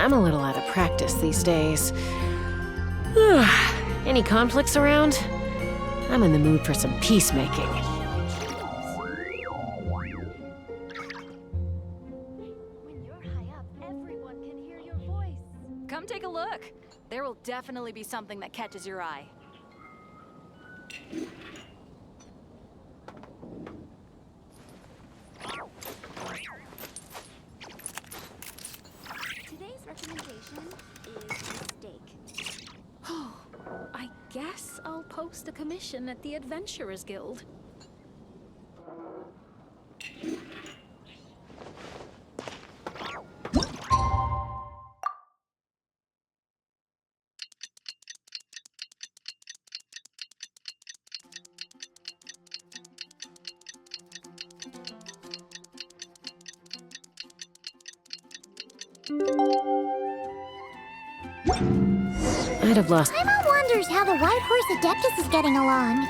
I'm a little out of practice these days. Any conflicts around? I'm in the mood for some peacemaking. When you're high up, everyone can hear your voice. Come take a look. There will definitely be something that catches your eye. Today's recommendation is steak. Oh, I guess I'll post a commission at the Adventurers Guild. I'd have lost. Paimon wonders how the White Horse Adeptus is getting along.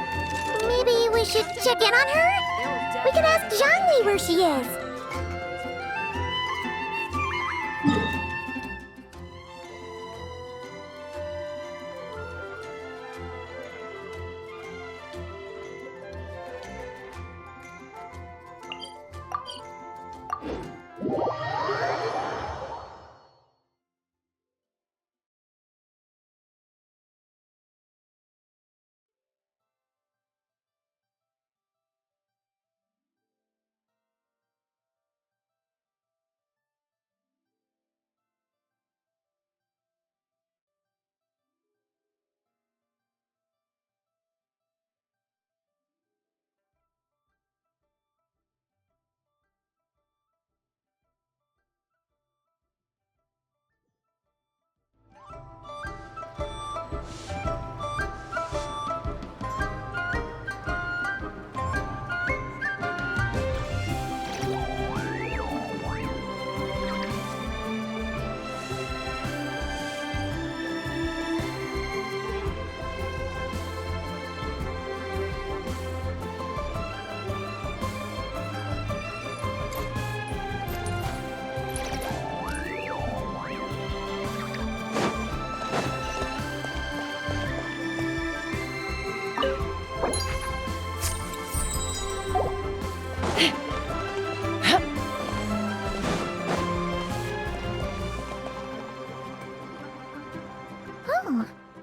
Maybe we should check in on her? We could ask Zhangli where she is.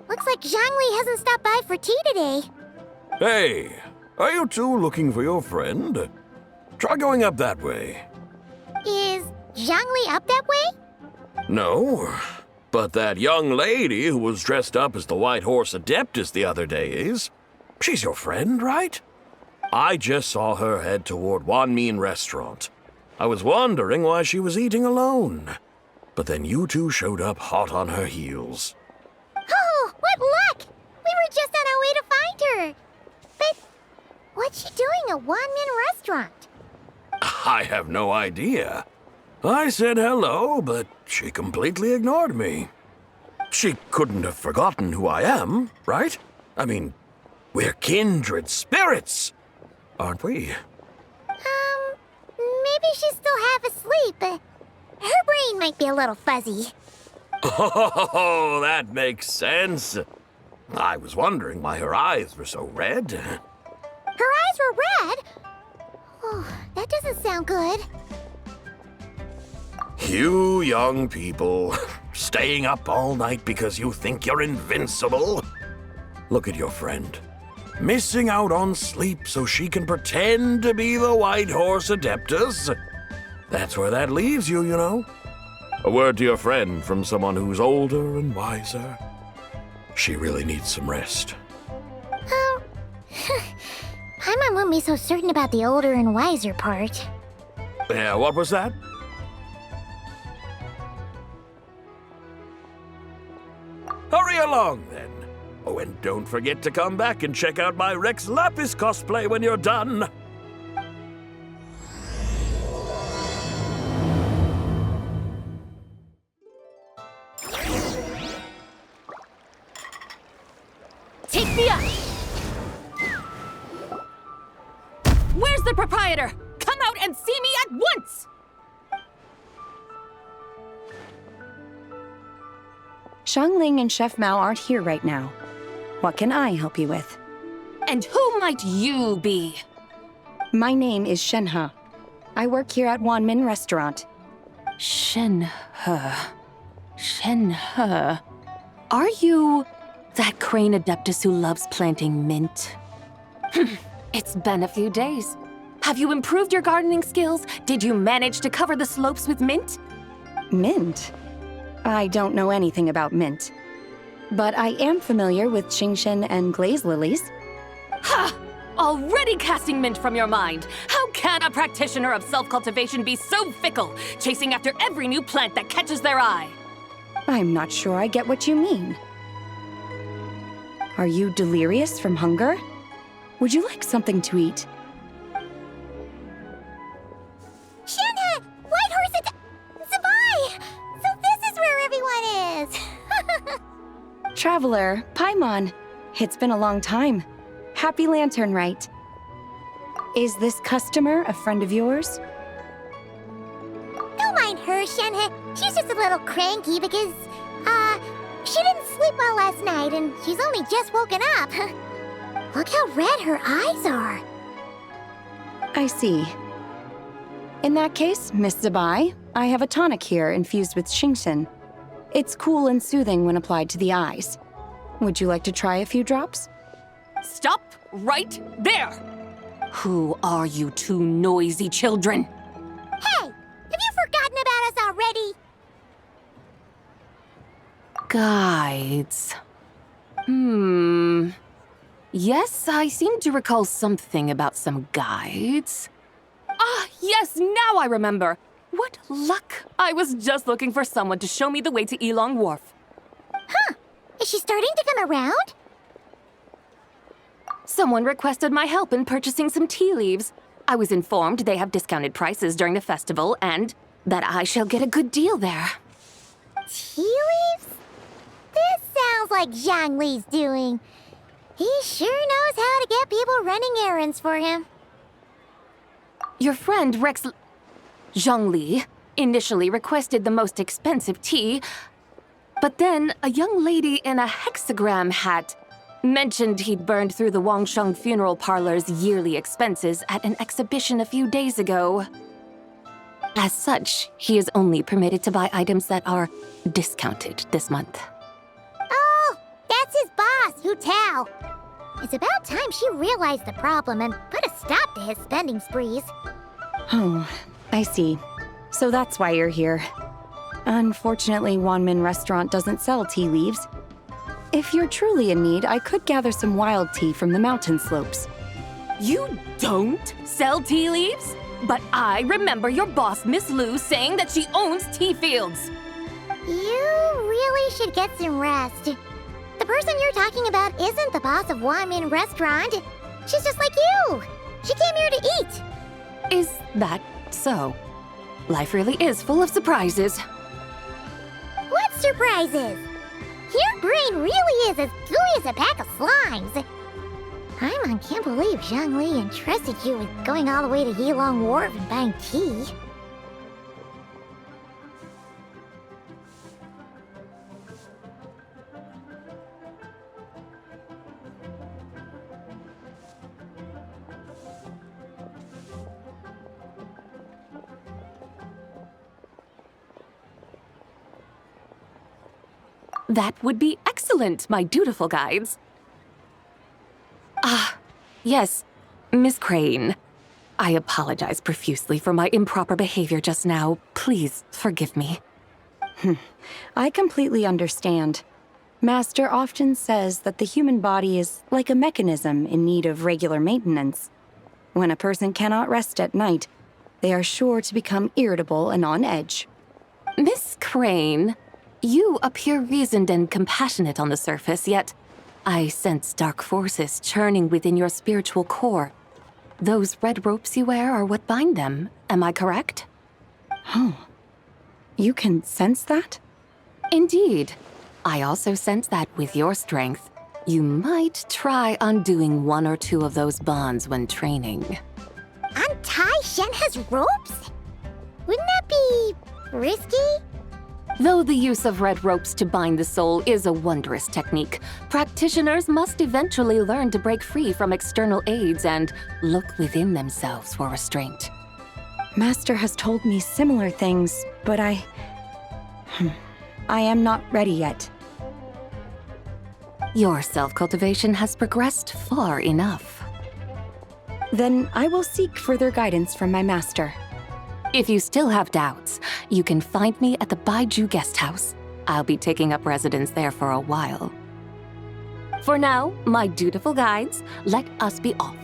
Looks like Zhangli hasn't stopped by for tea today. Hey, are you two looking for your friend? Try going up that way. Is Zhangli up that way? No, but that young lady who was dressed up as the White Horse Adeptus the other day is. She's your friend, right? I just saw her head toward Wanmin Restaurant. I was wondering why she was eating alone. But then you two showed up hot on her heels. Oh, what luck! We were just on our way to find her. But what's she doing at Wanmin Restaurant? I have no idea. I said hello, but she completely ignored me. She couldn't have forgotten who I am, right? I mean, we're kindred spirits, aren't we? Maybe she's still half asleep. Her brain might be a little fuzzy. Oh, that makes sense. I was wondering why her eyes were so red. Her eyes were red? Oh, that doesn't sound good. You young people, staying up all night because you think you're invincible. Look at your friend. Missing out on sleep so she can pretend to be the White Horse Adeptus. That's where that leaves you, you know. A word to your friend from someone who's older and wiser. She really needs some rest. Paimon won't be so certain about the older and wiser part. Yeah, what was that? Hurry along, then. Oh, and don't forget to come back and check out my Rex Lapis cosplay when you're done. Take me up! Where's the proprietor? Come out and see me at once! Xiangling and Chef Mao aren't here right now. What can I help you with? And who might you be? My name is Shenhe. I work here at Wanmin Restaurant. Shenhe. Shenhe. Are you that crane adeptus who loves planting mint? It's been a few days. Have you improved your gardening skills? Did you manage to cover the slopes with mint? Mint? I don't know anything about mint. But I am familiar with Genshin and glaze lilies. Ha! Already casting mint from your mind. How can a practitioner of self-cultivation be so fickle, chasing after every new plant that catches their eye? I'm not sure I get what you mean. Are you delirious from hunger? Would you like something to eat? Shenhe! Whitehorse Zabai! So this is where everyone is! Traveler, Paimon. It's been a long time. Happy Lantern, right? Is this customer a friend of yours? Don't mind her, Shenhe. She's just a little cranky because, she didn't sleep well last night and she's only just woken up. Look how red her eyes are. I see. In that case, Miss Zabai, I have a tonic here infused with Xingxin. It's cool and soothing when applied to the eyes. Would you like to try a few drops? Stop right there! Who are you two noisy children? Hey, have you forgotten about us already? Guides. Yes, I seem to recall something about some guides. Ah, yes, now I remember. What luck! I was just looking for someone to show me the way to Elong Wharf. Huh. Is she starting to come around? Someone requested my help in purchasing some tea leaves. I was informed they have discounted prices during the festival and that I shall get a good deal there. Tea leaves? This sounds like Zhang Li's doing. He sure knows how to get people running errands for him. Your friend Rex Zhongli initially requested the most expensive tea, but then a young lady in a hexagram hat mentioned he'd burned through the Wangsheng funeral parlor's yearly expenses at an exhibition a few days ago. As such, he is only permitted to buy items that are discounted this month. Oh, that's his boss, Hu Tao. It's about time she realized the problem and put a stop to his spending sprees. Oh, I see. So that's why you're here. Unfortunately, Wanmin Restaurant doesn't sell tea leaves. If you're truly in need, I could gather some wild tea from the mountain slopes. You don't sell tea leaves? But I remember your boss, Miss Lu, saying that she owns tea fields. You really should get some rest. The person you're talking about isn't the boss of Wanmin Restaurant. She's just like you. She came here to eat. Is that so? Life really is full of surprises. What surprises? Your brain really is as gooey as a pack of slimes. Paimon can't believe Zhang Li entrusted you with going all the way to Yilong Wharf and buying tea. That would be excellent, my dutiful guides. Ah, yes, Miss Crane. I apologize profusely for my improper behavior just now. Please forgive me. I completely understand. Master often says that the human body is like a mechanism in need of regular maintenance. When a person cannot rest at night, they are sure to become irritable and on edge. Miss Crane, you appear reasoned and compassionate on the surface, yet I sense dark forces churning within your spiritual core. Those red ropes you wear are what bind them, am I correct? Oh, you can sense that? Indeed. I also sense that with your strength, you might try undoing one or two of those bonds when training. Untie Shenhe's ropes? Wouldn't that be risky? Though the use of red ropes to bind the soul is a wondrous technique, practitioners must eventually learn to break free from external aids and look within themselves for restraint. Master has told me similar things, but I am not ready yet. Your self-cultivation has progressed far enough. Then I will seek further guidance from my master. If you still have doubts, you can find me at the Baiju Guest House. I'll be taking up residence there for a while. For now, my dutiful guides, let us be off.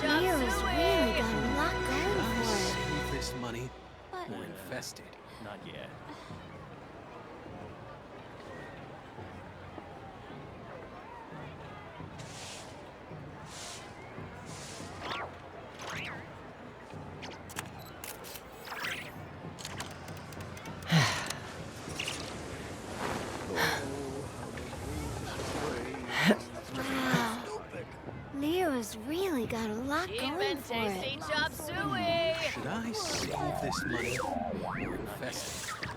Leo's really got a lot going for it. Save this money or invest it. Not yet. Leo's really got a lot going for it. Should I save this money or invest it?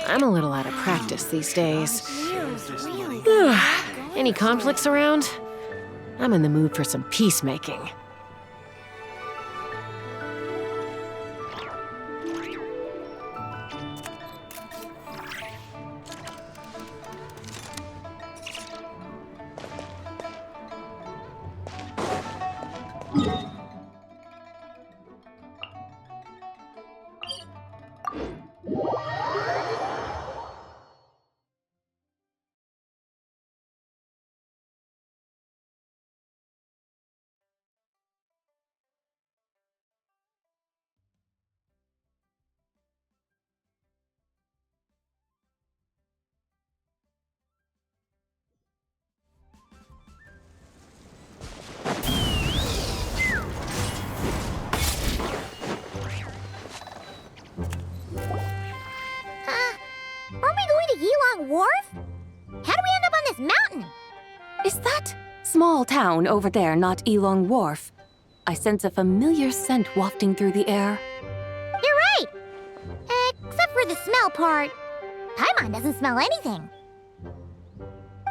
I'm a little out of practice these days. Leo's really got a lot going Any conflicts around? I'm in the mood for some peacemaking. Aren't we going to Yilong Wharf? How do we end up on this mountain? Is that small town over there not Elong Wharf? I sense a familiar scent wafting through the air. You're right! Except for the smell part. Paimon doesn't smell anything.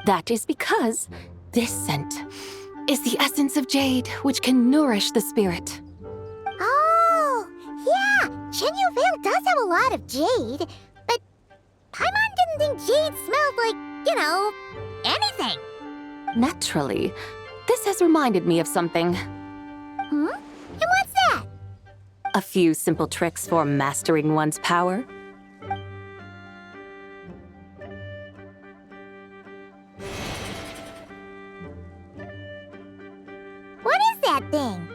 That is because this scent is the essence of jade, which can nourish the spirit. Oh, yeah! Chenyu Vale does have a lot of jade, but Paimon didn't think jade smelled like, anything. Naturally, this has reminded me of something. Hmm? And what's that? A few simple tricks for mastering one's power. What is that thing?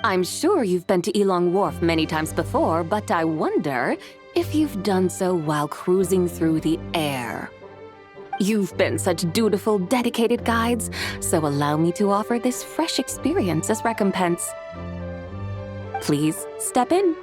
I'm sure you've been to Elong Wharf many times before, but I wonder if you've done so while cruising through the air. You've been such dutiful, dedicated guides, so allow me to offer this fresh experience as recompense. Please step in.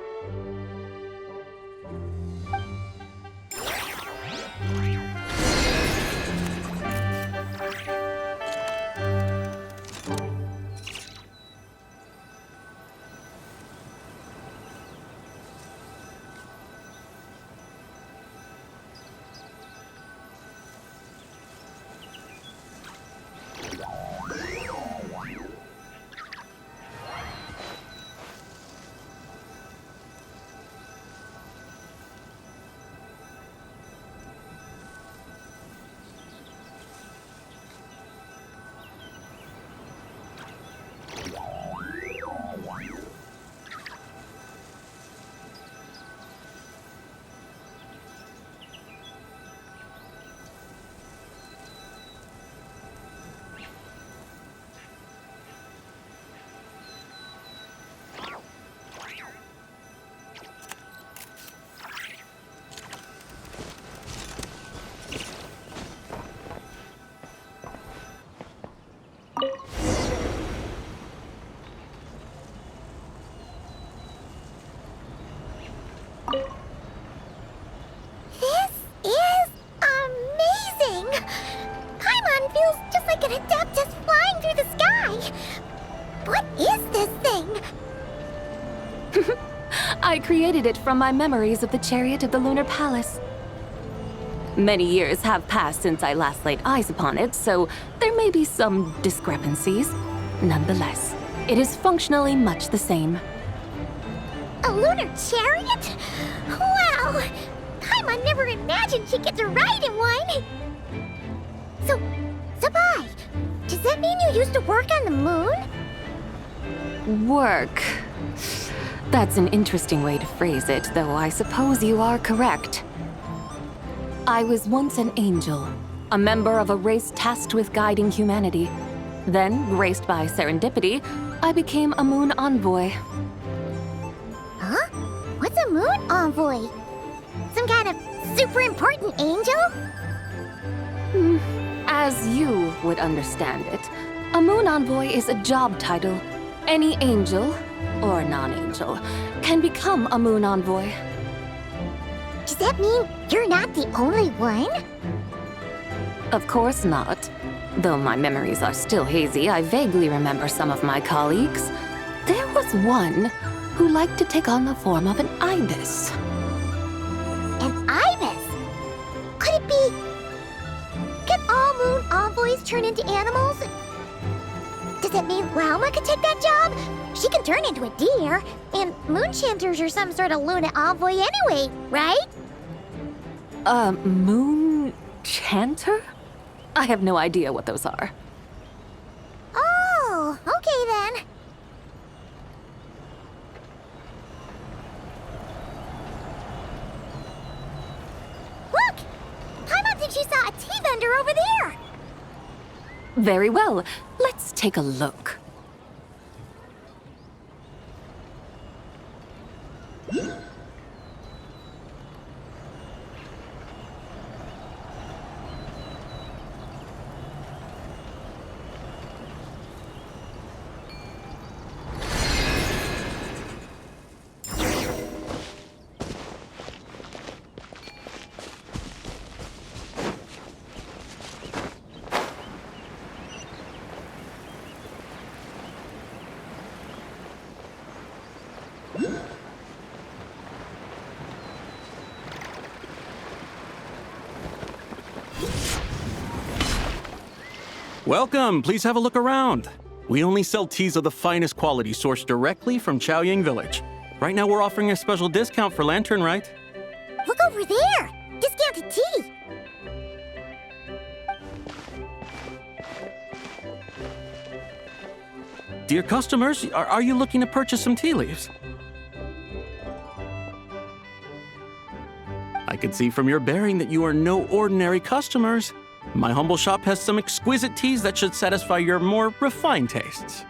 I created it from my memories of the chariot of the Lunar Palace. Many years have passed since I last laid eyes upon it, so there may be some discrepancies. Nonetheless, it is functionally much the same. A lunar chariot? Wow! Paimon never imagined she'd get to ride in one! So, Sabai, does that mean you used to work on the moon? Work. That's an interesting way to phrase it, though I suppose you are correct. I was once an angel, a member of a race tasked with guiding humanity. Then, graced by serendipity, I became a moon envoy. Huh? What's a moon envoy? Some kind of super important angel? As you would understand it, a moon envoy is a job title. Any angel, or non-angel, can become a moon envoy. Does that mean you're not the only one? Of course not. Though my memories are still hazy, I vaguely remember some of my colleagues. There was one who liked to take on the form of an ibis. An ibis? Could it be... Can all moon envoys turn into animals? Does that mean Rauma could take that job? She can turn into a deer, and moon chanters are some sort of lunar envoy anyway, right? Moon chanter? I have no idea what those are. Oh, okay then. Look! Paimon thinks she saw a tea vendor over there! Very well. Let's take a look. Welcome, please have a look around. We only sell teas of the finest quality sourced directly from Chaoying Village. Right now we're offering a special discount for Lantern Rite. Look over there! Discounted tea! Dear customers, are you looking to purchase some tea leaves? I can see from your bearing that you are no ordinary customers. My humble shop has some exquisite teas that should satisfy your more refined tastes.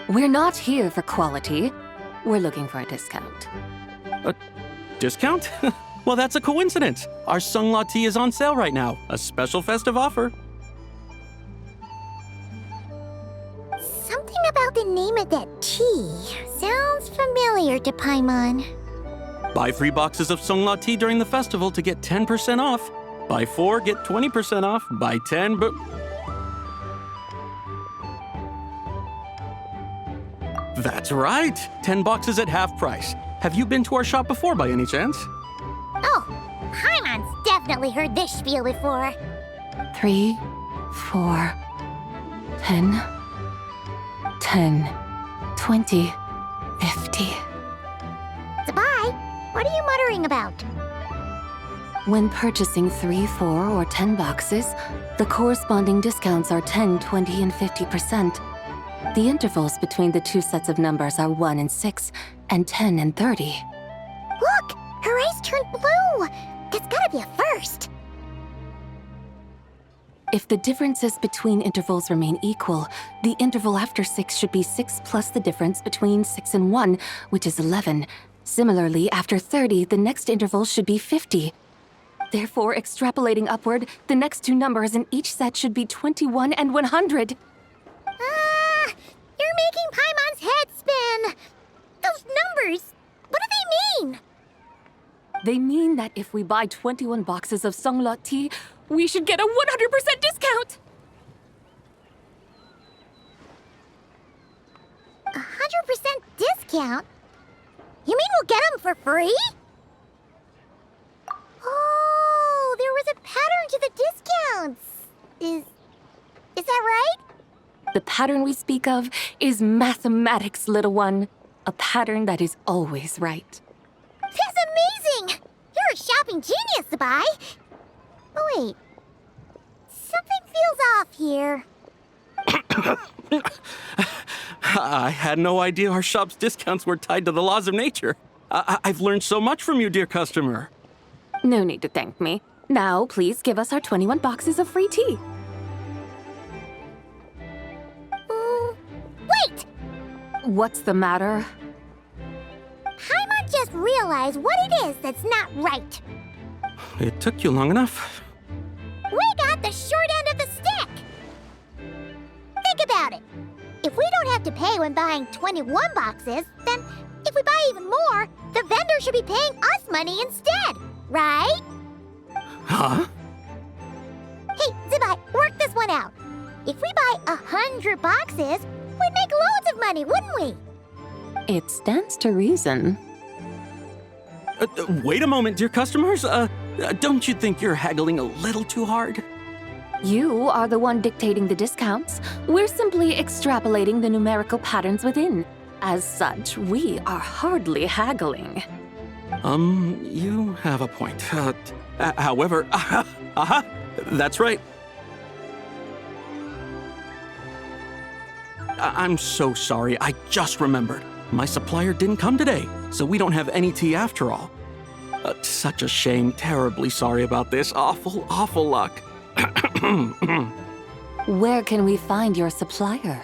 We're not here for quality. We're looking for a discount. A discount? Well, that's a coincidence. Our Sunglaw tea is on sale right now. A special festive offer. Something about the name of that tea sounds familiar to Paimon. Buy 3 boxes of Sunglaw tea during the festival to get 10% off. Buy 4, get 20% off. Buy 10, but... That's right! 10 boxes at half price. Have you been to our shop before by any chance? Oh, Paimon's definitely heard this spiel before. 3, 4, 10, 10, 20, 50. Sabai, what are you muttering about? When purchasing 3, 4, or 10 boxes, the corresponding discounts are 10, 20, and 50%. The intervals between the two sets of numbers are 1 and 6, and 10 and 30. Look! Her eyes turned blue! That's gotta be a first! If the differences between intervals remain equal, the interval after 6 should be 6 plus the difference between 6 and 1, which is 11. Similarly, after 30, the next interval should be 50. Therefore, extrapolating upward, the next two numbers in each set should be 21 and 100. You're making Paimon's head spin! Those numbers, what do they mean? They mean that if we buy 21 boxes of Sunglaw tea, we should get a 100% discount! 100% discount? You mean don't get them for free? Oh, there was a pattern to the discounts. Is that right? The pattern we speak of is mathematics, little one. A pattern that is always right. That's amazing! You're a shopping genius, Sabai. Oh, wait. Something feels off here. I had no idea our shop's discounts were tied to the laws of nature. I've learned so much from you, dear customer. No need to thank me. Now, please give us our 21 boxes of free tea. Wait! What's the matter? Paimon just realized what it is that's not right. It took you long enough. We got the short end of the stick! Think about it. If we don't have to pay when buying 21 boxes, then if we buy even more, the vendor should be paying us money instead, right? Huh? Hey, Zibai, work this one out. If we buy 100 boxes, we'd make loads of money, wouldn't we? It stands to reason. Wait a moment, dear customers. Don't you think you're haggling a little too hard? You are the one dictating the discounts. We're simply extrapolating the numerical patterns within. As such, we are hardly haggling. You have a point. However, that's right. I'm so sorry. I just remembered. My supplier didn't come today, so we don't have any tea after all. Such a shame. Terribly sorry about this. Awful luck. Where can we find your supplier?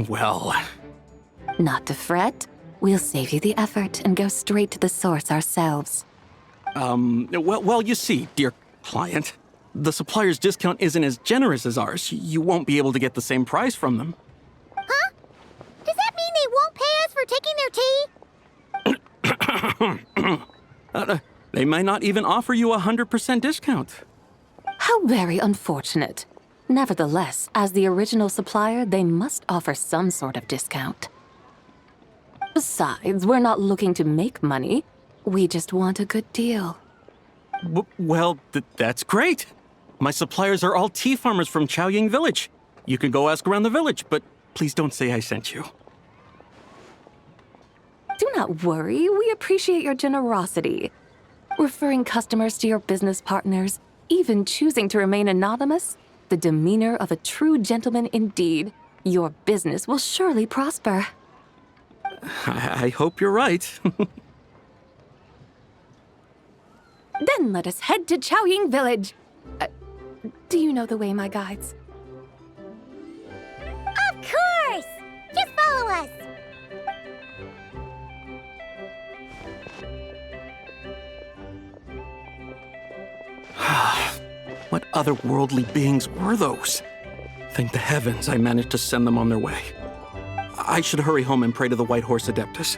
Well... Not to fret. We'll save you the effort and go straight to the source ourselves. Well, you see, dear client, the supplier's discount isn't as generous as ours. You won't be able to get the same price from them. Huh? Does that mean they won't pay us for taking their tea? They might not even offer you a 100% discount. How very unfortunate. Nevertheless, as the original supplier, they must offer some sort of discount. Besides, we're not looking to make money. We just want a good deal. Well, that's great. My suppliers are all tea farmers from Chaoying Village. You can go ask around the village, but please don't say I sent you. Do not worry, we appreciate your generosity. Referring customers to your business partners, even choosing to remain anonymous, the demeanor of a true gentleman indeed. Your business will surely prosper. I hope you're right. Then let us head to Chaoying Village. Do you know the way, my guides? Of course! Just follow us! What otherworldly beings were those? Thank the heavens I managed to send them on their way. I should hurry home and pray to the White Horse Adeptus.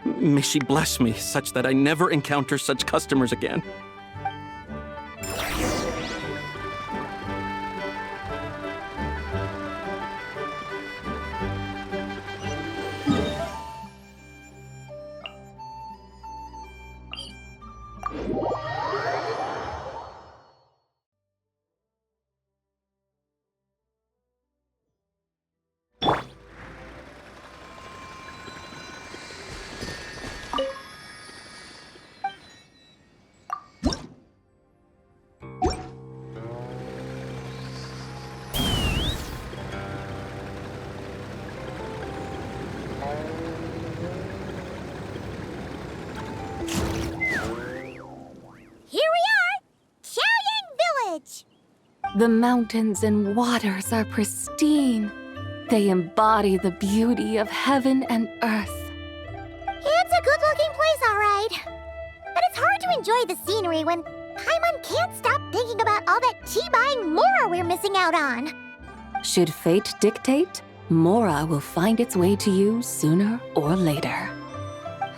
May she bless me such that I never encounter such customers again. The mountains and waters are pristine. They embody the beauty of heaven and earth. It's a good-looking place, all right. But it's hard to enjoy the scenery when Paimon can't stop thinking about all that tea-buying Mora we're missing out on. Should fate dictate, Mora will find its way to you sooner or later.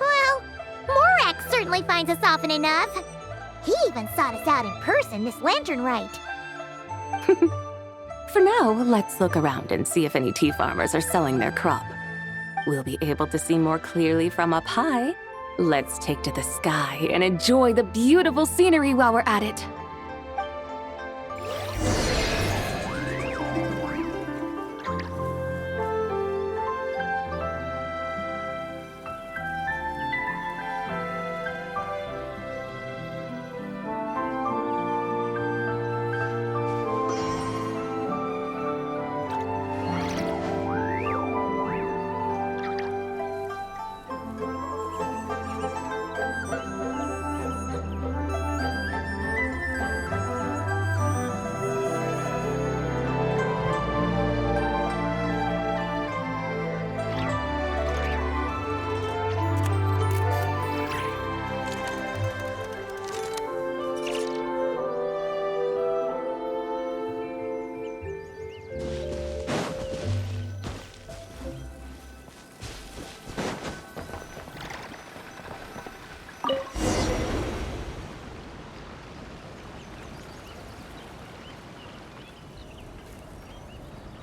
Well, Morak certainly finds us often enough. He even sought us out in person this lantern rite. For now, let's look around and see if any tea farmers are selling their crop. We'll be able to see more clearly from up high. Let's take to the sky and enjoy the beautiful scenery while we're at it.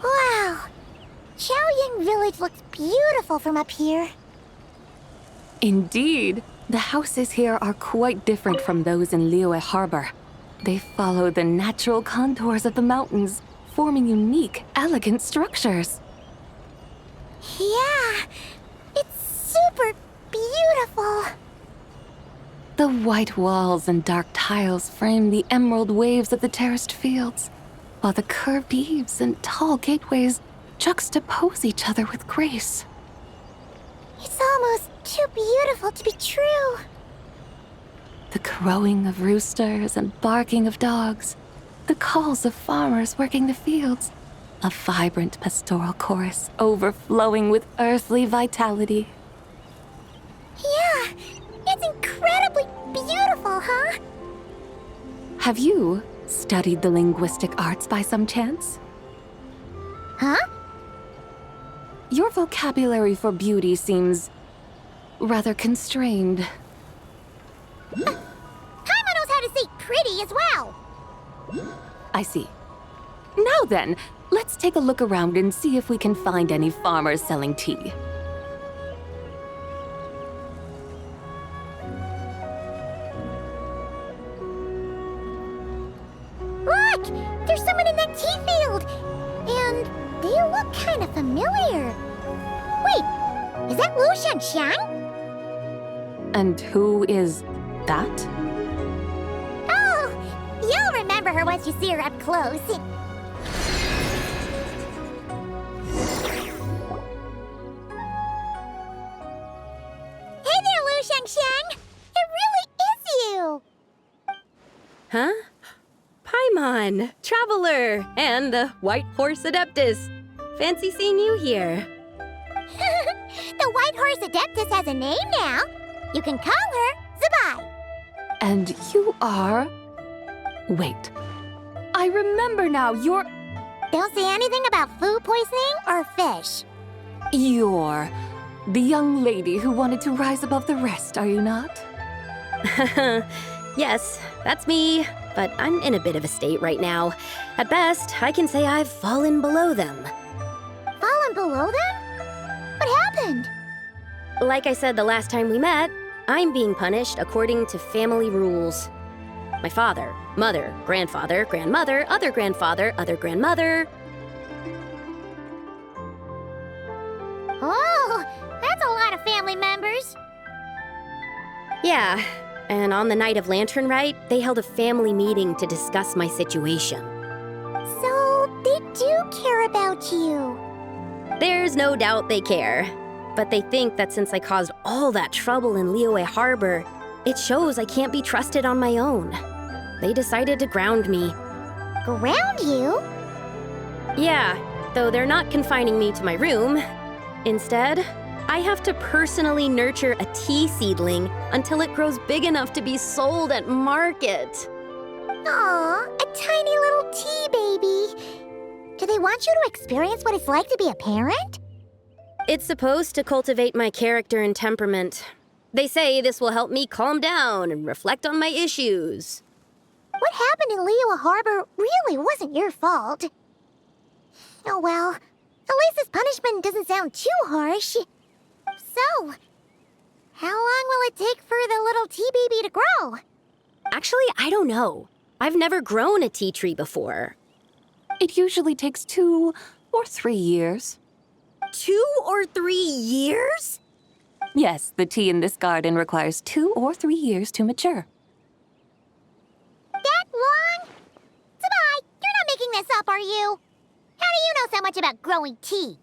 Wow! Chaoying Village looks beautiful from up here. Indeed, the houses here are quite different from those in Liyue Harbor. They follow the natural contours of the mountains, forming unique, elegant structures. Yeah, it's super beautiful. The white walls and dark tiles frame the emerald waves of the terraced fields, while the curved eaves and tall gateways juxtapose each other with grace. It's almost too beautiful to be true. The crowing of roosters and barking of dogs, the calls of farmers working the fields, a vibrant pastoral chorus overflowing with earthly vitality. Yeah, it's incredibly beautiful, huh? Have you studied the linguistic arts by some chance? Huh? Your vocabulary for beauty seems rather constrained. Paimon knows how to say pretty as well. I see. Now then, let's take a look around and see if we can find any farmers selling tea. Look! There's someone in that tea field! And they look kind of familiar. Wait, is that Lu Shanxiang? And who is that? Oh, you'll remember her once you see her up close. Hey there, Lu Shanxiang! It really is you! Huh? Paimon, Traveler, and the White Horse Adeptus. Fancy seeing you here. The White Horse Adeptus has a name now. You can call her Zabai. And you are... Wait. I remember now, you're Don't say anything about food poisoning or fish. the young lady who wanted to rise above the rest, are you not? Yes, that's me, but I'm in a bit of a state right now. At best, I can say I've fallen below them. Fallen below them? What happened? Like I said the last time we met, I'm being punished according to family rules. My father, mother, grandfather, grandmother, other grandfather, other grandmother. Oh, that's a lot of family members. Yeah, and on the night of Lantern Rite, they held a family meeting to discuss my situation. So they do care about you. There's no doubt they care. But they think that since I caused all that trouble in Liyue Harbor, it shows I can't be trusted on my own. They decided to ground me. Ground you? Yeah, though they're not confining me to my room. Instead, I have to personally nurture a tea seedling until it grows big enough to be sold at market. Aw, a tiny little tea baby. Do they want you to experience what it's like to be a parent? It's supposed to cultivate my character and temperament. They say this will help me calm down and reflect on my issues. What happened in Liyue Harbor really wasn't your fault. Oh well, at least this punishment doesn't sound too harsh. So, how long will it take for the little tea baby to grow? Actually, I don't know. I've never grown a tea tree before. It usually takes 2 or 3 years. 2 or 3 years? Yes, the tea in this garden requires 2 or 3 years to mature. That long? Sabai, you're not making this up, are you? How do you know so much about growing tea?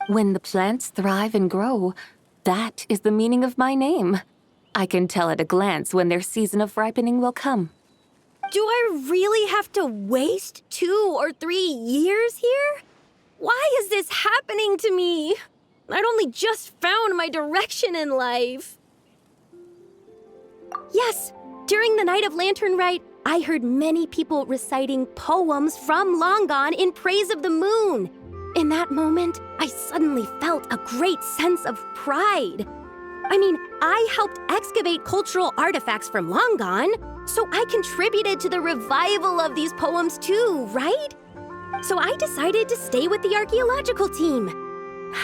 When the plants thrive and grow, that is the meaning of my name. I can tell at a glance when their season of ripening will come. Do I really have to waste 2 or 3 years here? Why is this happening to me? I'd only just found my direction in life. Yes, during the night of Lantern Rite, I heard many people reciting poems from Long Gone in praise of the moon. In that moment, I suddenly felt a great sense of pride. I mean, I helped excavate cultural artifacts from Long Gone, so I contributed to the revival of these poems too, right? So I decided to stay with the archaeological team.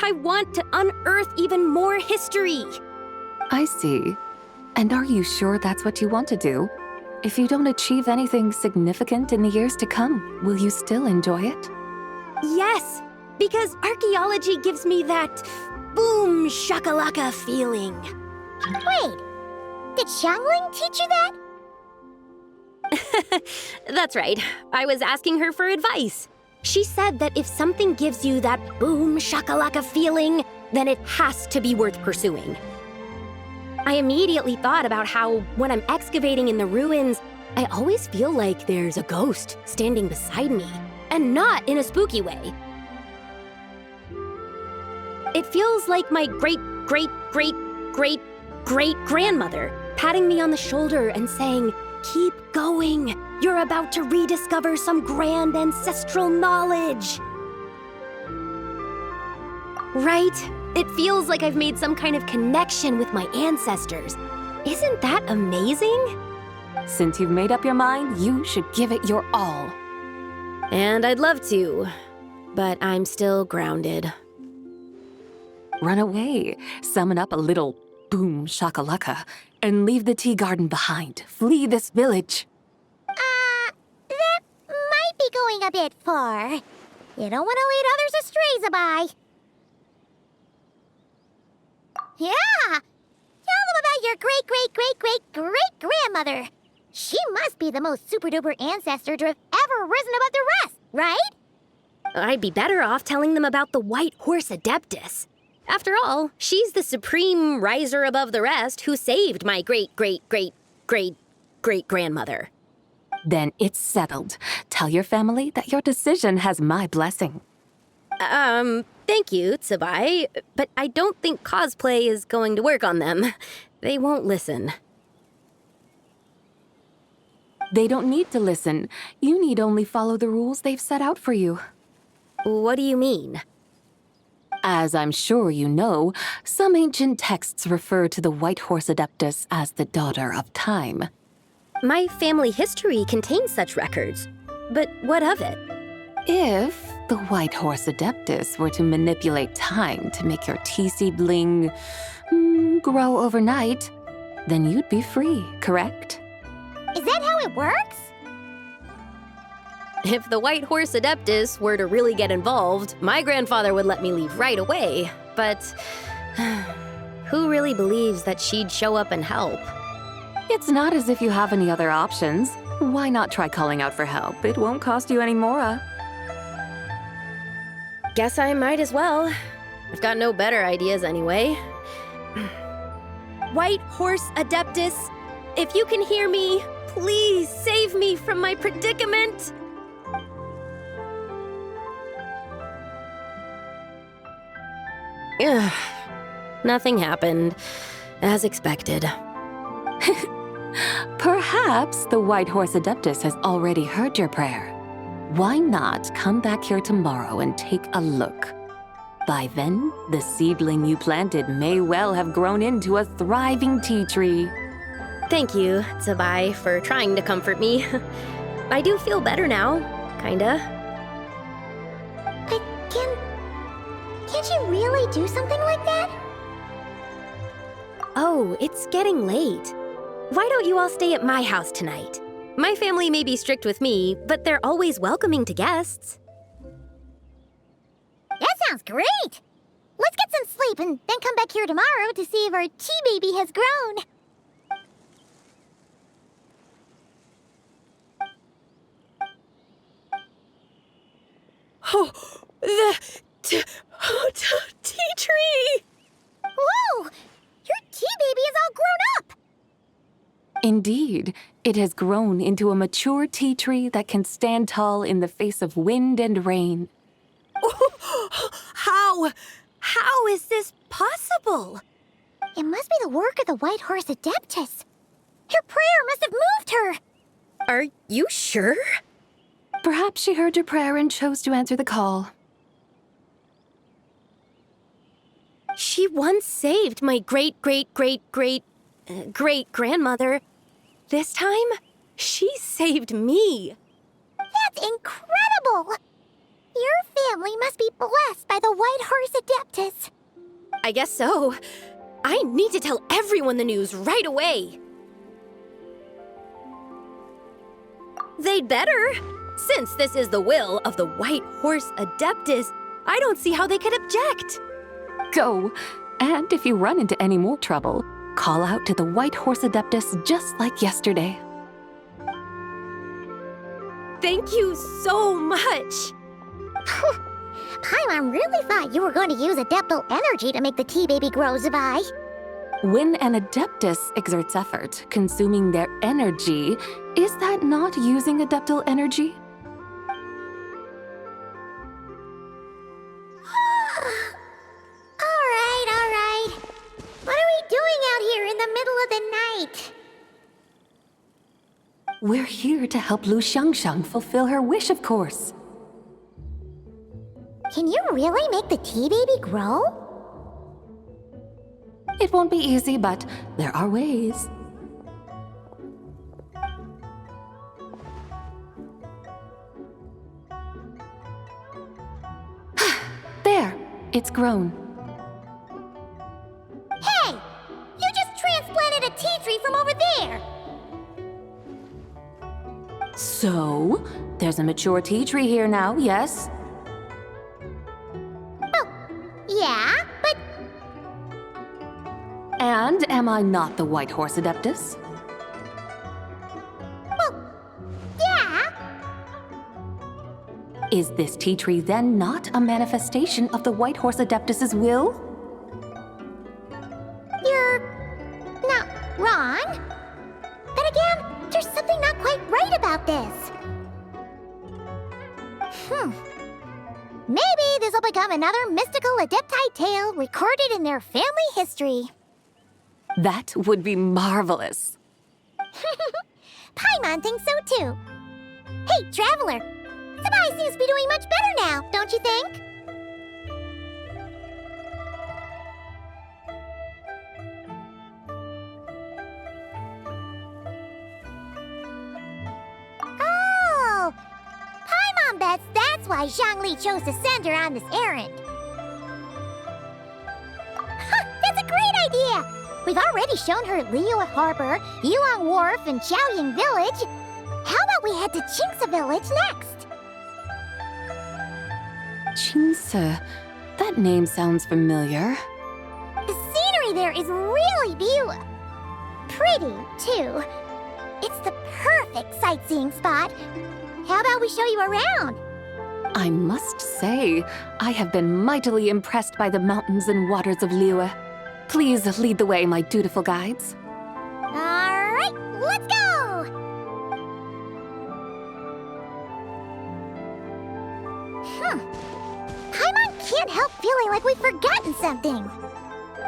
I want to unearth even more history. I see. And are you sure that's what you want to do? If you don't achieve anything significant in the years to come, will you still enjoy it? Yes, because archaeology gives me that boom shakalaka feeling. Wait, did Xiangling teach you that? That's right. I was asking her for advice. She said that if something gives you that boom shakalaka feeling, then it has to be worth pursuing. I immediately thought about how, when I'm excavating in the ruins, I always feel like there's a ghost standing beside me, and not in a spooky way. It feels like my great-great-great-great-great-grandmother patting me on the shoulder and saying, "Keep going. You're about to rediscover some grand ancestral knowledge." Right? It feels like I've made some kind of connection with my ancestors. Isn't that amazing? Since you've made up your mind, you should give it your all. And I'd love to, but I'm still grounded. Run away, summon up a little boom shakalaka, and leave the tea garden behind. Flee this village. That might be going a bit far. You don't want to lead others astray, Sabai. Yeah! Tell them about your great-great-great-great-great-grandmother. She must be the most super-duper ancestor to have ever risen above the rest, right? I'd be better off telling them about the White Horse Adeptus. After all, she's the supreme riser above the rest who saved my great-great-great-great-great-grandmother. Then it's settled. Tell your family that your decision has my blessing. Thank you, Tsubai, but I don't think cosplay is going to work on them. They won't listen. They don't need to listen. You need only follow the rules they've set out for you. What do you mean? As I'm sure you know, some ancient texts refer to the White Horse Adeptus as the Daughter of Time. My family history contains such records. But what of it? If the White Horse Adeptus were to manipulate time to make your tea seedling grow overnight, then you'd be free, correct? Is that how it works? If the White Horse Adeptus were to really get involved, my grandfather would let me leave right away. But who really believes that she'd show up and help? It's not as if you have any other options. Why not try calling out for help? It won't cost you any more. Guess I might as well. I've got no better ideas anyway. White Horse Adeptus, if you can hear me, please save me from my predicament. Ugh. Nothing happened, as expected. Perhaps the White Horse Adeptus has already heard your prayer. Why not come back here tomorrow and take a look? By then, the seedling you planted may well have grown into a thriving tea tree. Thank you, Tsubai, for trying to comfort me. I do feel better now, kinda. But can't you really do something like that? Oh, it's getting late. Why don't you all stay at my house tonight? My family may be strict with me, but they're always welcoming to guests. That sounds great! Let's get some sleep and then come back here tomorrow to see if our tea baby has grown. Oh, the tea tree! Whoa! Your tea baby is all grown up! Indeed, it has grown into a mature tea tree that can stand tall in the face of wind and rain. How is this possible? It must be the work of the White Horse Adeptus. Her prayer must have moved her. Are you sure? Perhaps she heard your prayer and chose to answer the call. She once saved my great-great-great-great-great-grandmother. This time, she saved me. That's incredible! Your family must be blessed by the White Horse Adeptus. I guess so. I need to tell everyone the news right away. They'd better. Since this is the will of the White Horse Adeptus, I don't see how they could object. Go! And if you run into any more trouble, call out to the White Horse Adeptus just like yesterday. Thank you so much. Paimon really thought you were going to use Adeptal energy to make the tea baby grow, Zabai. When an Adeptus exerts effort, consuming their energy, is that not using Adeptal energy? All right. What are we doing out here in the middle of the night? We're here to help Lu Xiangxiang fulfill her wish, of course. Can you really make the tea baby grow? It won't be easy, but there are ways. There, it's grown. Hey! You just transplanted a tea tree from over there! So, there's a mature tea tree here now, yes? Yeah, but And am I not the White Horse Adeptus? yeah. Is this tea tree then not a manifestation of the White Horse Adeptus's will? You're not wrong. But again, there's something not quite right about this. Maybe this will become another mystical Adepti tale recorded in their family history. That would be marvelous. Paimon thinks so too. Hey, Traveler! Sabai seems to be doing much better now, don't you think? Oh! Paimon bets that's why Zhongli chose to send her on this errand. That's a great idea! We've already shown her Liyue Harbor, Yulong Wharf, and Xiaoying Village. How about we head to Qingce Village next? Qingce, that name sounds familiar. The scenery there is really beautiful. Pretty, too. It's the perfect sightseeing spot. How about we show you around? I must say, I have been mightily impressed by the mountains and waters of Liyue. Please lead the way, my dutiful guides. All right, let's go! Paimon can't help feeling like we've forgotten something.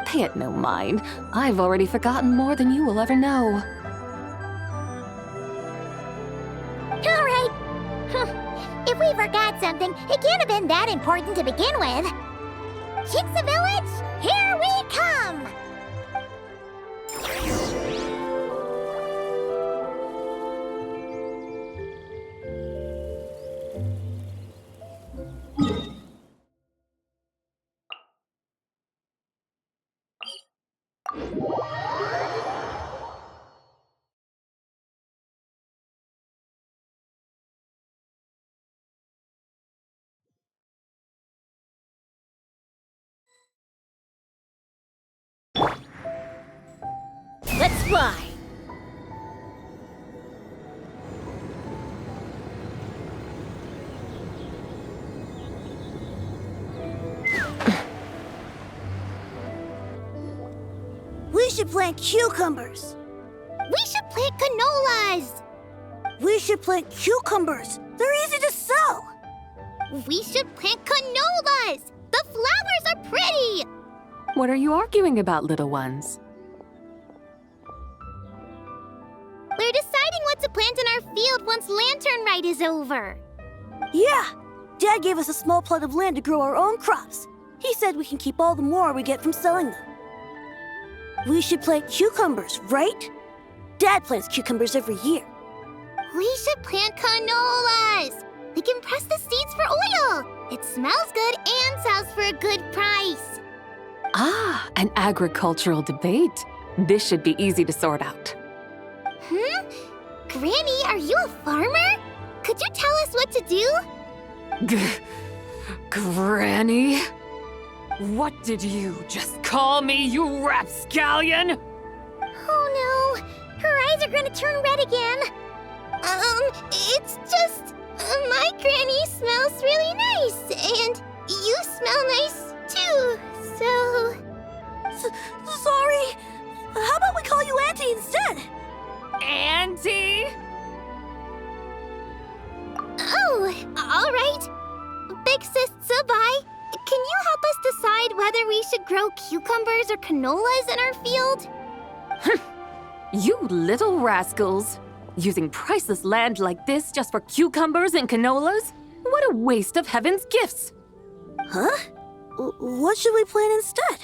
Pay it no mind. I've already forgotten more than you will ever know. All right. If we forgot something, it can't have been that important to begin with. Qingce Village, here we come! fly! We should plant cucumbers. We should plant canolas! We should plant cucumbers. They're easy to sell. We should plant canolas! The flowers are pretty! What are you arguing about, little ones? We're deciding what to plant in our field once Lantern Rite is over. Yeah, Dad gave us a small plot of land to grow our own crops. He said we can keep all the more we get from selling them. We should plant cucumbers, right? Dad plants cucumbers every year. We should plant canolas! We can press the seeds for oil! It smells good and sells for a good price. Ah, an agricultural debate. This should be easy to sort out. Granny, are you a farmer? Could you tell us what to do? Granny? What did you just call me, you rapscallion? Oh no, her eyes are gonna turn red again. It's just, my granny smells really nice, and you smell nice too, so... Sorry. How about we call you Auntie instead? Auntie? Oh, all right. Big Sis Zubai, can you help us decide whether we should grow cucumbers or canolas in our field? You little rascals. Using priceless land like this just for cucumbers and canolas? What a waste of heaven's gifts! Huh? What should we plant instead?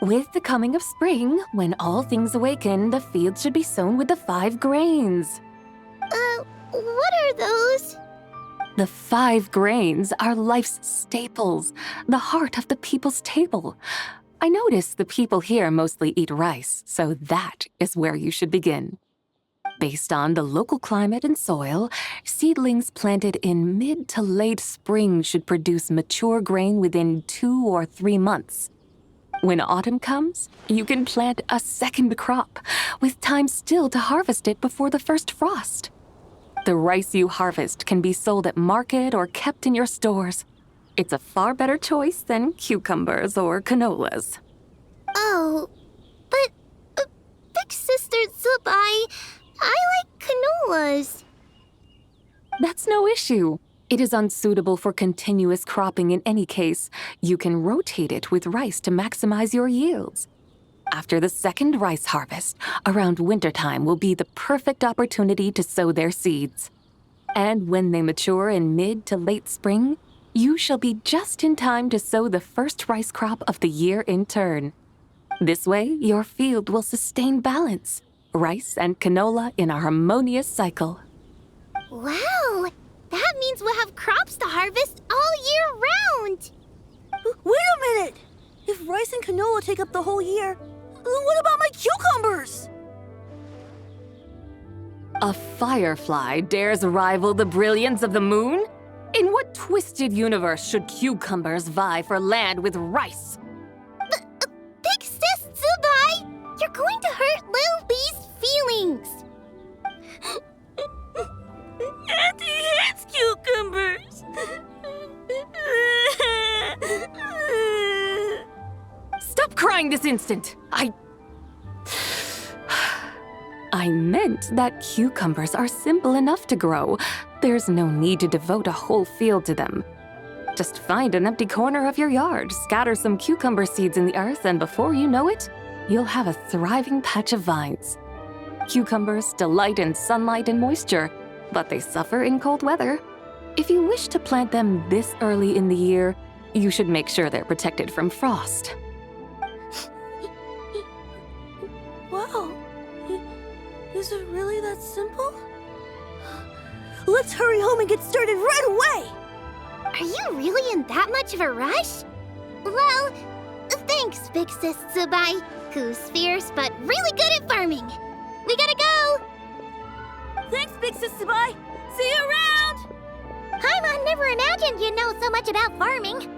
With the coming of spring, when all things awaken, the field should be sown with the 5 grains. What are those? The 5 grains are life's staples, the heart of the people's table. I notice the people here mostly eat rice, so that is where you should begin. Based on the local climate and soil, seedlings planted in mid to late spring should produce mature grain within 2 or 3 months. When autumn comes, you can plant a second crop, with time still to harvest it before the first frost. The rice you harvest can be sold at market or kept in your stores. It's a far better choice than cucumbers or canolas. Oh, but Big Sister Zubai, I like canolas. That's no issue. It is unsuitable for continuous cropping in any case. You can rotate it with rice to maximize your yields. After the second rice harvest, around wintertime will be the perfect opportunity to sow their seeds. And when they mature in mid to late spring, you shall be just in time to sow the first rice crop of the year in turn. This way, your field will sustain balance. Rice and canola in a harmonious cycle. Wow! That means we'll have crops to harvest all year round! Wait a minute! If rice and canola take up the whole year, what about my cucumbers? A firefly dares rival the brilliance of the moon? In what twisted universe should cucumbers vie for land with rice? Big Sis Zubai, you're going to hurt Lil Lee's feelings. Auntie hates cucumbers. Stop crying this instant! I meant that cucumbers are simple enough to grow. There's no need to devote a whole field to them. Just find an empty corner of your yard, scatter some cucumber seeds in the earth, and before you know it, you'll have a thriving patch of vines. Cucumbers delight in sunlight and moisture, but they suffer in cold weather. If you wish to plant them this early in the year, you should make sure they're protected from frost. Wow. Is it really that simple? Let's hurry home and get started right away! Are you really in that much of a rush? Well, thanks, Big Sis Zubai, who's fierce but really good at farming. We gotta go! Thanks, Big Sis Zubai! See you around! Paimon never imagined you'd know so much about farming.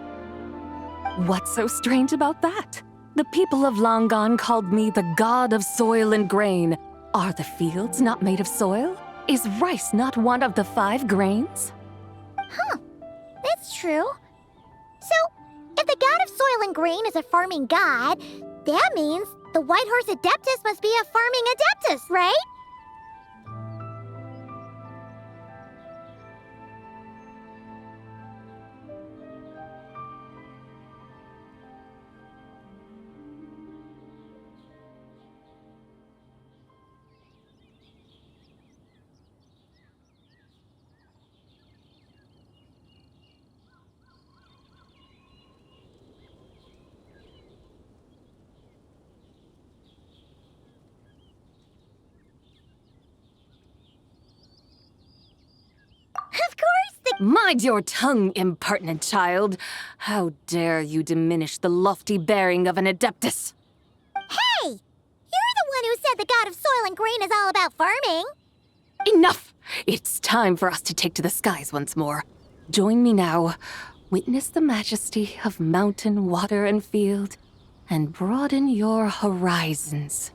What's so strange about that? The people of long gone called me the god of soil and grain. Are the fields not made of soil? Is rice not one of the 5 grains? Huh, that's true. So, if the god of soil and grain is a farming god, that means the White Horse Adeptus must be a farming adeptus, right? Of course, Mind your tongue, impertinent child. How dare you diminish the lofty bearing of an adeptus? Hey! You're the one who said the god of soil and grain is all about farming. Enough! It's time for us to take to the skies once more. Join me now. Witness the majesty of mountain, water, and field, and broaden your horizons.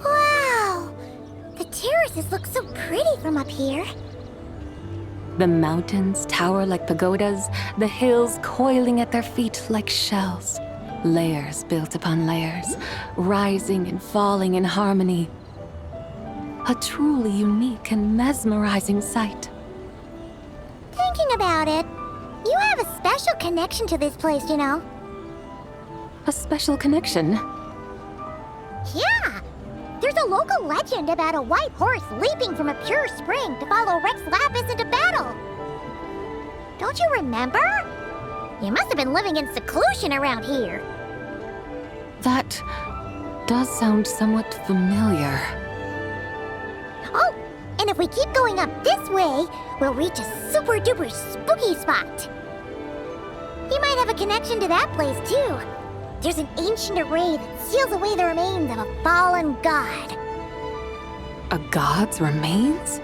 Wow! The terraces look so pretty from up here. The mountains tower like pagodas, the hills coiling at their feet like shells. Layers built upon layers, rising and falling in harmony. A truly unique and mesmerizing sight. Thinking about it, you have a special connection to this place, you know. A special connection. Yeah! There's a local legend about a white horse leaping from a pure spring to follow Rex Lapis into battle. Don't you remember? You must have been living in seclusion around here. That does sound somewhat familiar. Oh, and if we keep going up this way, we'll reach a super duper spooky spot. You might have a connection to that place too. There's an ancient array that seals away the remains of a fallen god. A god's remains?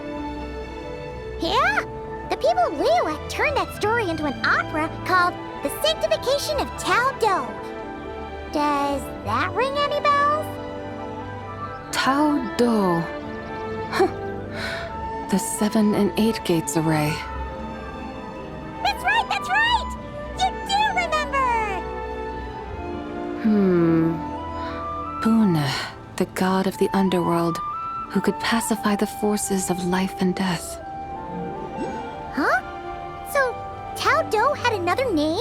Yeah! The people of Liyue turned that story into an opera called The Sanctification of Tao Do. Does that ring any bells? Tao Do. Huh. The 7 and 8 gates array. That's right, that's right! You do remember! Buna, the god of the underworld, who could pacify the forces of life and death. Huh? So, Tao Do had another name?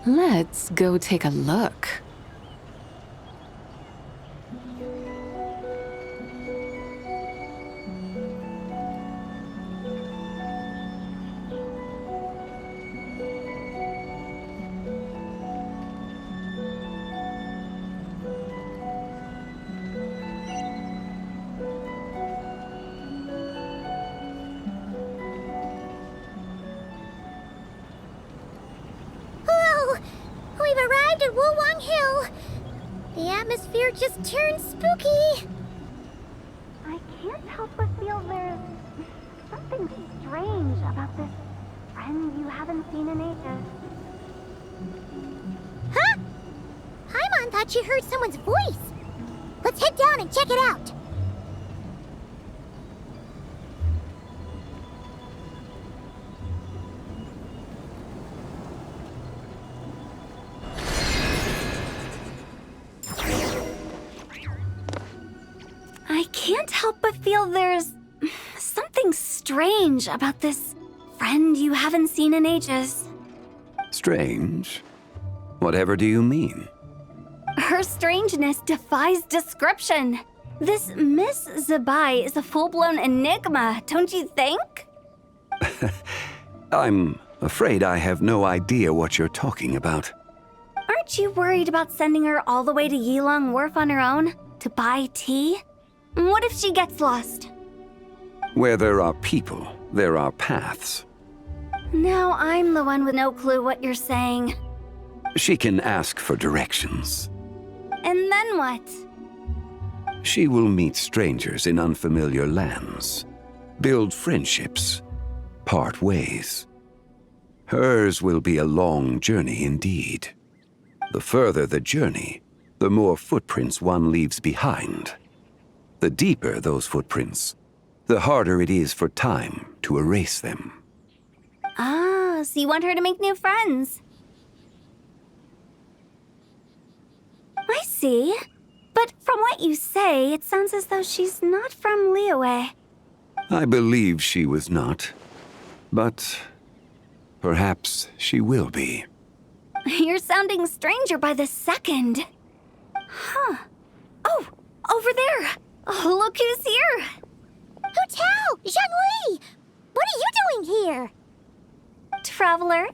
Let's go take a look. We've arrived at Wulwang Hill. The atmosphere just turned spooky. I can't help but feel there's something strange about this friend you haven't seen in ages. Huh? Paimon thought she heard someone's voice. Let's head down and check it out. I can't help but feel there's something strange about this friend you haven't seen in ages. Strange? Whatever do you mean? Her strangeness defies description. This Miss Zabai is a full-blown enigma, don't you think? I'm afraid I have no idea what you're talking about. Aren't you worried about sending her all the way to Yilong Wharf on her own to buy tea? What if she gets lost? Where there are people, there are paths. Now I'm the one with no clue what you're saying. She can ask for directions. And then what? She will meet strangers in unfamiliar lands, build friendships, part ways. Hers will be a long journey indeed. The further the journey, the more footprints one leaves behind. The deeper those footprints, the harder it is for time to erase them. Ah, so you want her to make new friends. I see. But from what you say, it sounds as though she's not from Liyue. I believe she was not, but perhaps she will be. You're sounding stranger by the second. Huh. Oh, over there. Oh, look who's here. Hu Tao! Zhongli! What are you doing here? Traveler,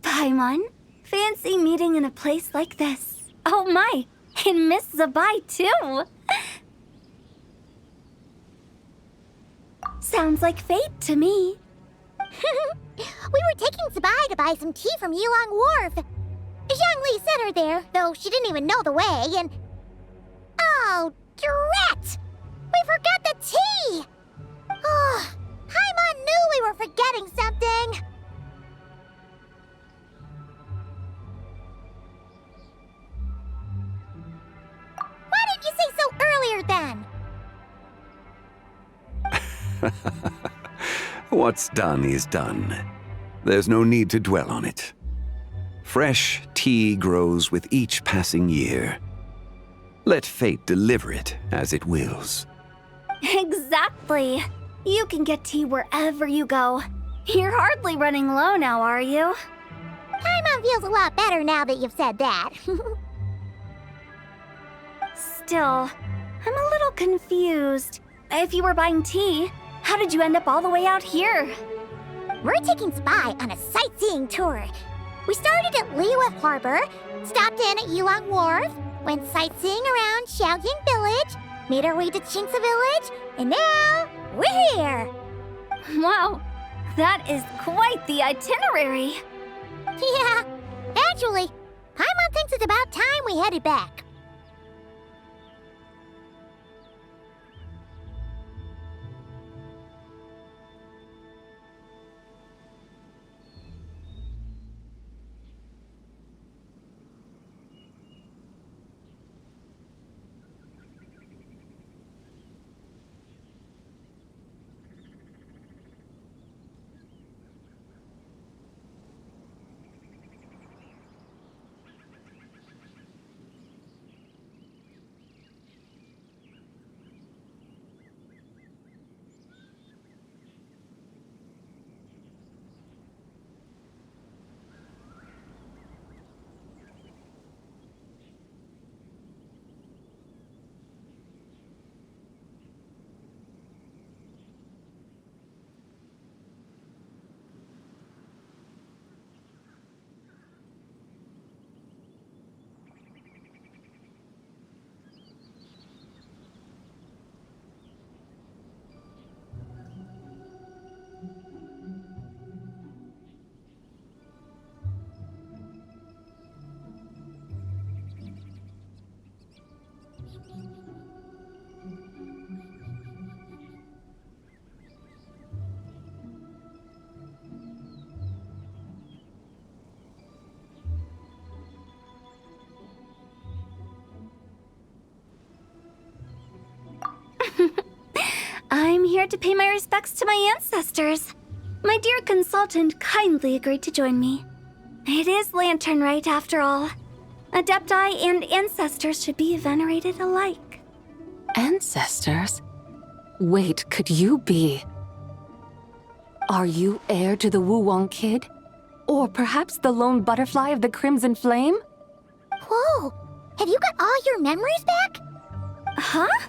Paimon, fancy meeting in a place like this. Oh my, and Miss Zabai too. Sounds like fate to me. We were taking Zabai to buy some tea from Yilong Wharf. Zhongli sent her there, though she didn't even know the way, and... Oh, drat! We forgot the tea! Oh, Paimon knew we were forgetting something! Why didn't you say so earlier then? What's done is done. There's no need to dwell on it. Fresh tea grows with each passing year. Let fate deliver it as it wills. Exactly. You can get tea wherever you go. You're hardly running low now, are you? Paimon feels a lot better now that you've said that. Still, I'm a little confused. If you were buying tea, how did you end up all the way out here? We're taking Spy on a sightseeing tour. We started at Liyue Harbor, stopped in at Yilong Wharf, went sightseeing around Xiaoying Village, made our way to Qingce Village, and now we're here. Wow, that is quite the itinerary. Yeah, actually, Paimon thinks it's about time we headed back. I'm here to pay my respects to my ancestors. My dear consultant kindly agreed to join me. It is Lantern Rite, after all. Adepti and ancestors should be venerated alike. Ancestors? Wait, could you be? Are you heir to the Wu-Wong kid? Or perhaps the lone butterfly of the Crimson Flame? Whoa, have you got all your memories back? Huh?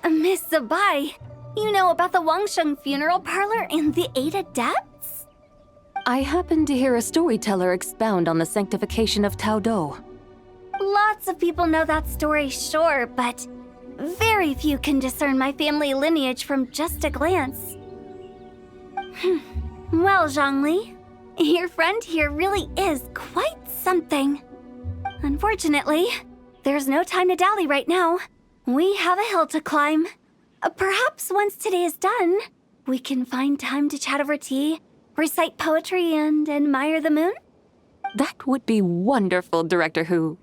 Miss Zabai, you know about the Wangsheng funeral parlor and the 8 adepts? I happened to hear a storyteller expound on the sanctification of Tao Do. Lots of people know that story, sure, but very few can discern my family lineage from just a glance. Well, Zhongli, your friend here really is quite something. Unfortunately, there's no time to dally right now. We have a hill to climb. Perhaps once today is done, we can find time to chat over tea, recite poetry, and admire the moon? That would be wonderful, Director Who.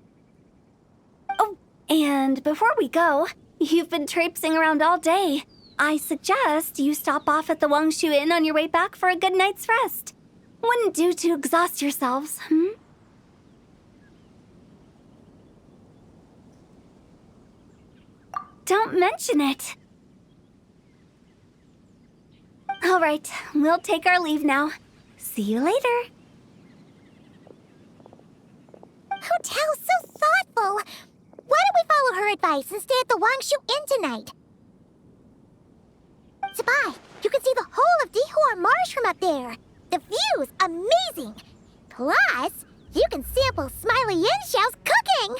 Oh, and before we go, you've been traipsing around all day. I suggest you stop off at the Wangshu Inn on your way back for a good night's rest. Wouldn't do to exhaust yourselves, Don't mention it. All right, we'll take our leave now. See you later. Hotel's so thoughtful. Why don't we follow her advice and stay at the Wangshu Inn tonight? Sabai, you can see the whole of Dihua Marsh from up there. The view's amazing. Plus, you can sample Smiley Yanxiao's cooking.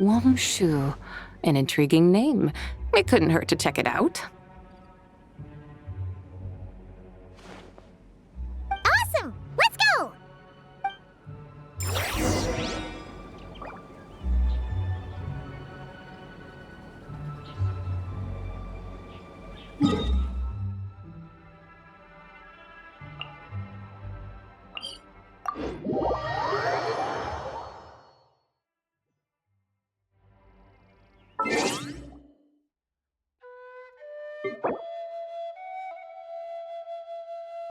Wangshu. An intriguing name. It couldn't hurt to check it out. Awesome! Let's go!